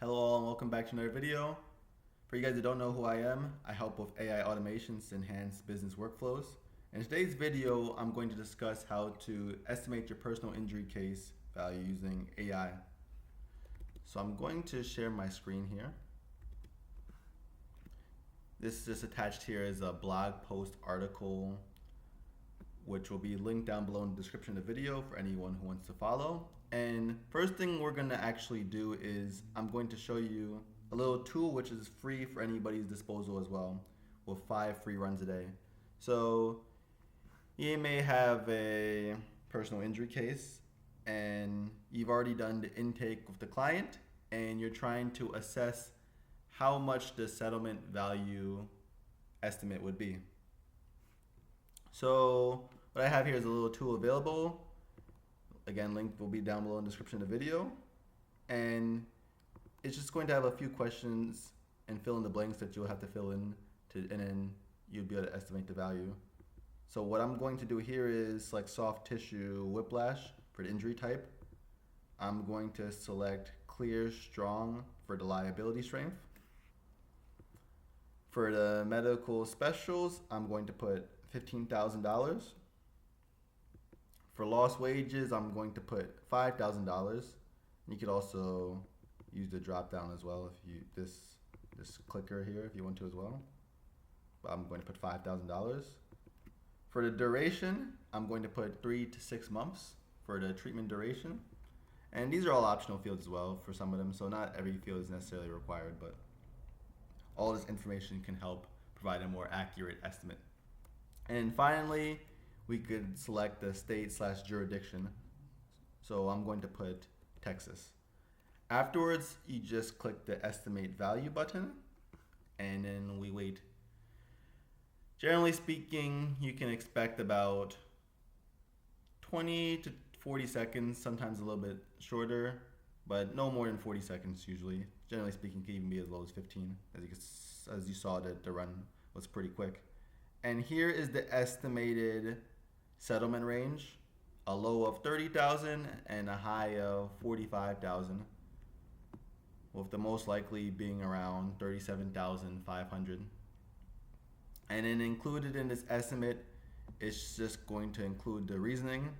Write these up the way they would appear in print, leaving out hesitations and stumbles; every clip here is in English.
Hello all and welcome back to another video. For you guys that don't know who I am, I help with AI automations to enhance business workflows. In today's video, I'm going to discuss how to estimate your personal injury case value using AI. So I'm going to share my screen here. This is attached here as a blog post article, which will be linked down below in the description of the video for anyone who wants to follow. And first thing we're going to actually do is I'm going to show you a little tool which is free for anybody's disposal as well, with 5 free runs a day. So you may have a personal injury case and you've already done the intake with the client and you're trying to assess how much the settlement value estimate would be. So what I have here is a little tool available. Again, link will be down below in the description of the video. And it's just going to have a few questions and fill in the blanks that you'll have to fill in, and then you'll be able to estimate the value. So what I'm going to do here is select soft tissue whiplash for the injury type. I'm going to select clear strong for the liability strength. For the medical specials, I'm going to put $15,000. For lost wages, I'm going to put $5,000. You could also use the drop down as well if you this clicker here if you want to as well. But I'm going to put $5,000. For the duration, I'm going to put 3 to 6 months for the treatment duration. And these are all optional fields as well for some of them, so not every field is necessarily required, but all this information can help provide a more accurate estimate. And finally, we could select the state/jurisdiction. So I'm going to put Texas. Afterwards, you just click the estimate value button and then we wait. Generally speaking, you can expect about 20 to 40 seconds, sometimes a little bit shorter, but no more than 40 seconds usually. Generally speaking, it can even be as low as 15, as you saw that the run was pretty quick. And here is the estimated settlement range, a low of 30,000 and a high of 45,000, with the most likely being around 37,500. And then included in this estimate is just going to include the reasoning.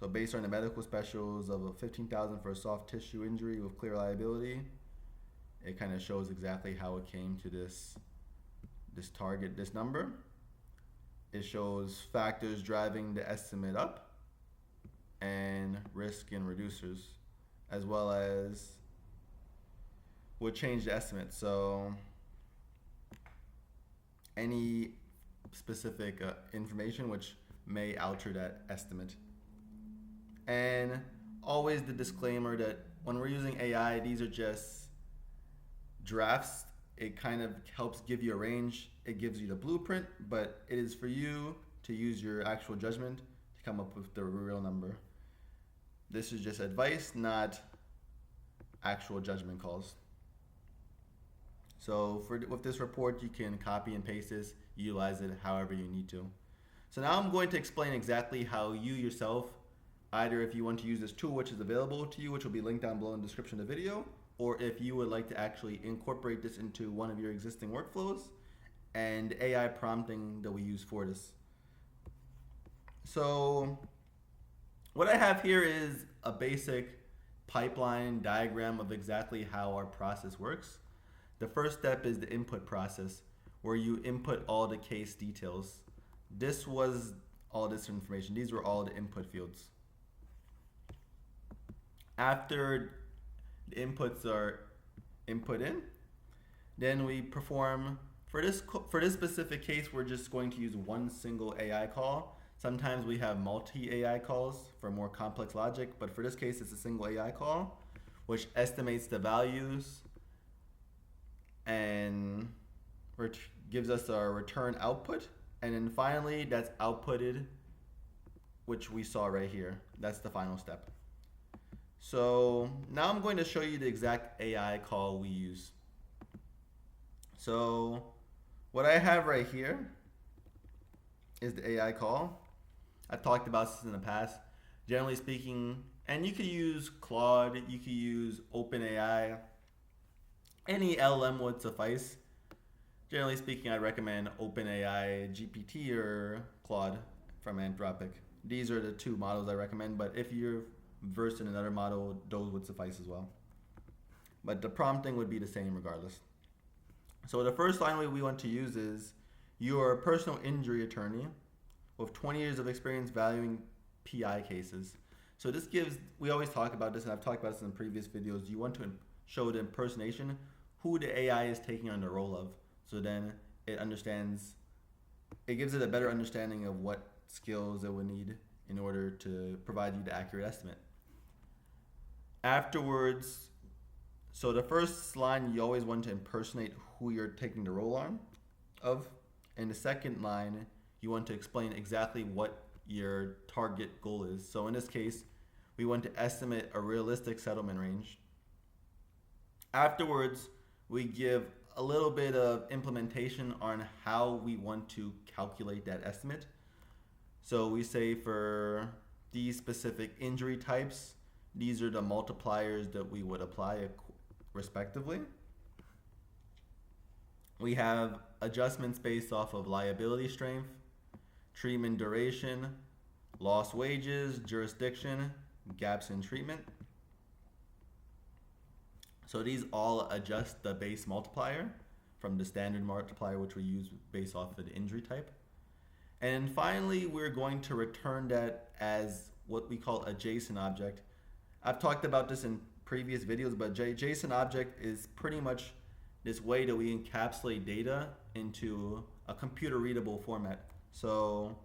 So based on the medical specials of 15,000 for a soft tissue injury with clear liability, it kind of shows exactly how it came to this target, this number. It shows factors driving the estimate up and risk and reducers, as well as would change the estimate. So any specific information which may alter that estimate. And always the disclaimer that when we're using AI, these are just drafts. It kind of helps give you a range. It gives you the blueprint, but it is for you to use your actual judgment to come up with the real number. This is just advice, not actual judgment calls. So with this report, you can copy and paste this, utilize it however you need to. So now I'm going to explain exactly how you yourself, either if you want to use this tool which is available to you, which will be linked down below in the description of the video, or if you would like to actually incorporate this into one of your existing workflows and AI prompting that we use for this. So what I have here is a basic pipeline diagram of exactly how our process works. The first step is the input process, where you input all the case details. This was all this information. These were all the input fields. After the inputs are input in, then we perform, for this specific case, we're just going to use one single AI call. Sometimes we have multi-AI calls for more complex logic, but for this case, it's a single AI call, which estimates the values and gives us our return output. And then finally, that's outputted, which we saw right here. That's the final step. So now I'm going to show you the exact AI call we use. So what I have right here is the AI call. I've talked about this in the past. Generally speaking, and you could use Claude, you could use OpenAI. Any LLM would suffice. Generally speaking, I recommend OpenAI GPT or Claude from Anthropic. These are the two models I recommend, but if you're versed in another model, those would suffice as well. But the prompting would be the same regardless. So the first line we want to use is, you are a personal injury attorney with 20 years of experience valuing PI cases. So this gives, we always talk about this, and I've talked about this in previous videos, you want to show the impersonation, who the AI is taking on the role of. So then it understands, it gives it a better understanding of what skills it would need in order to provide you the accurate estimate. Afterwards, so the first line, you always want to impersonate who you're taking the role on of. And the second line, you want to explain exactly what your target goal is. So in this case, we want to estimate a realistic settlement range. Afterwards, we give a little bit of implementation on how we want to calculate that estimate. So we say for these specific injury types, these are the multipliers that we would apply respectively. We have adjustments based off of liability strength, treatment duration, lost wages, jurisdiction, gaps in treatment. So these all adjust the base multiplier from the standard multiplier, which we use based off of the injury type. And finally, we're going to return that as what we call a JSON object. I've talked about this in previous videos, but JSON object is pretty much this way that we encapsulate data into a computer readable format. So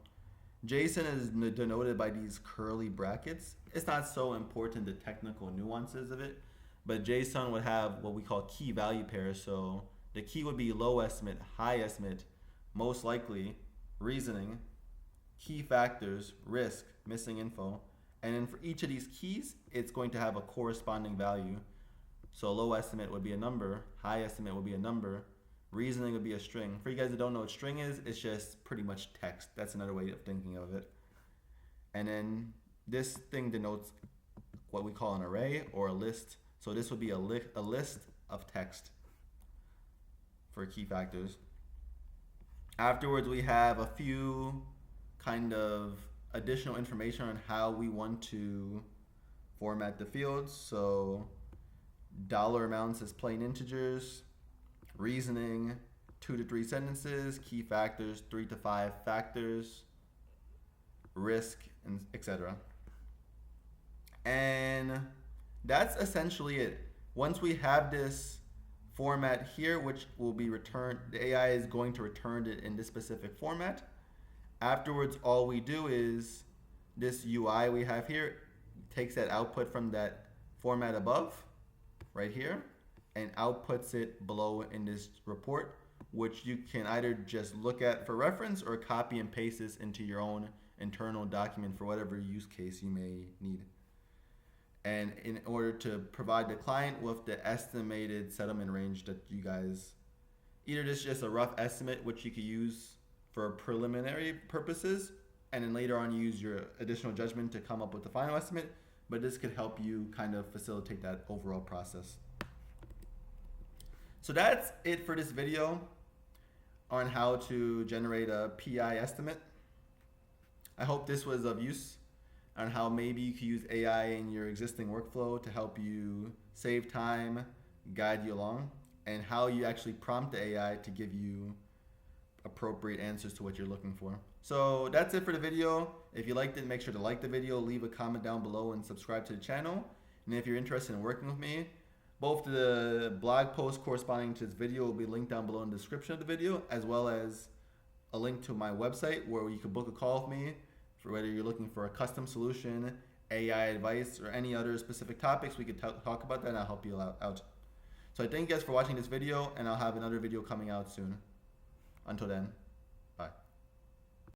JSON is denoted by these curly brackets. It's not so important, the technical nuances of it, but JSON would have what we call key value pairs. So the key would be low estimate, high estimate, most likely, reasoning, key factors, risk, missing info. And then for each of these keys, it's going to have a corresponding value. So low estimate would be a number, high estimate would be a number, reasoning would be a string. For you guys that don't know what string is, it's just pretty much text. That's another way of thinking of it. And then this thing denotes what we call an array or a list. So this would be a list of text for key factors. Afterwards, we have a few kind of additional information on how we want to format the fields. So dollar amounts as plain integers, reasoning 2 to 3 sentences, key factors 3 to 5 factors, risk, and etc. And that's essentially it. Once we have this format here, which will be returned, the AI is going to return it in this specific format. Afterwards, all we do is this UI we have here takes that output from that format above, right here, and outputs it below in this report, which you can either just look at for reference or copy and paste this into your own internal document for whatever use case you may need. And in order to provide the client with the estimated settlement range that you guys, either this is just a rough estimate which you could use for preliminary purposes, and then later on use your additional judgment to come up with the final estimate, but this could help you kind of facilitate that overall process. So that's it for this video on how to generate a PI estimate. I hope this was of use on how maybe you could use AI in your existing workflow to help you save time, guide you along, and how you actually prompt the AI to give you appropriate answers to what you're looking for. So that's it for the video. If you liked it, make sure to like the video, leave a comment down below, and subscribe to the channel. And if you're interested in working with me, both the blog posts corresponding to this video will be linked down below in the description of the video, as well as a link to my website where you can book a call with me for whether you're looking for a custom solution, AI advice, or any other specific topics. We could talk about that and I'll help you out. So I thank you guys for watching this video, and I'll have another video coming out soon. Until then.